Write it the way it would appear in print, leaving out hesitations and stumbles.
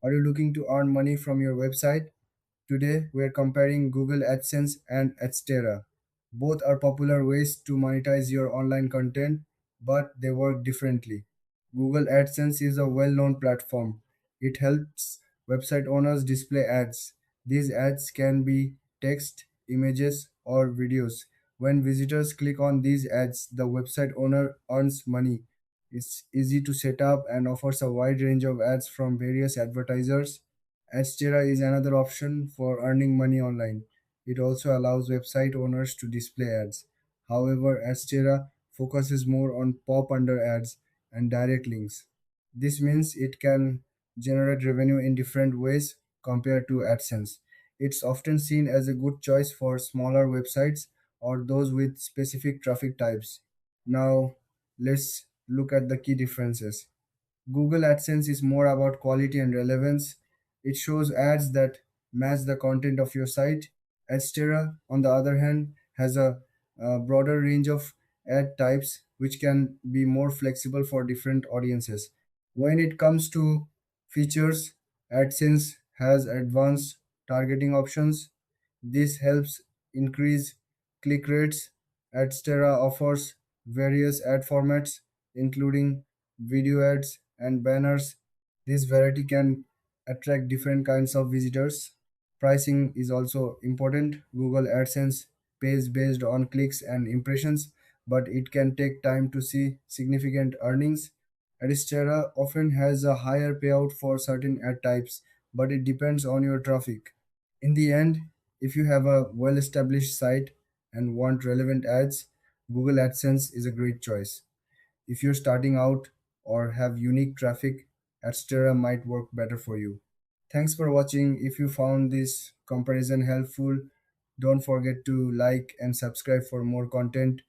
Are you looking to earn money from your website? Today, we are comparing Google AdSense and Adsterra. Both are popular ways to monetize your online content, but they work differently. Google AdSense is a well known platform. It helps website owners display ads. These ads can be text, images, or videos. When visitors click on these ads, the website owner earns money. It's easy to set up and offers a wide range of ads from various advertisers. Adstera is another option for earning money online. It also allows website owners to display ads. However, Adstera focuses more on pop under ads and direct links. This means it can generate revenue in different ways compared to AdSense. It's often seen as a good choice for smaller websites or those with specific traffic types. Now, let's look at the key differences. Google AdSense is more about quality and relevance. It shows ads that match the content of your site. Adstera, on the other hand, has a broader range of ad types which can be more flexible for different audiences. When it comes to features, AdSense has advanced targeting options. This helps increase click rates. Adstera offers various ad formats, including video ads and banners. This variety can attract different kinds of visitors. Pricing is also important. Google AdSense pays based on clicks and impressions, but it can take time to see significant earnings. Adistera often has a higher payout for certain ad types, but it depends on your traffic. In the end, if you have a well established site and want relevant ads, Google AdSense is a great choice. If you're starting out or have unique traffic, Adstera might work better for you. Thanks for watching. If you found this comparison helpful, don't forget to like and subscribe for more content.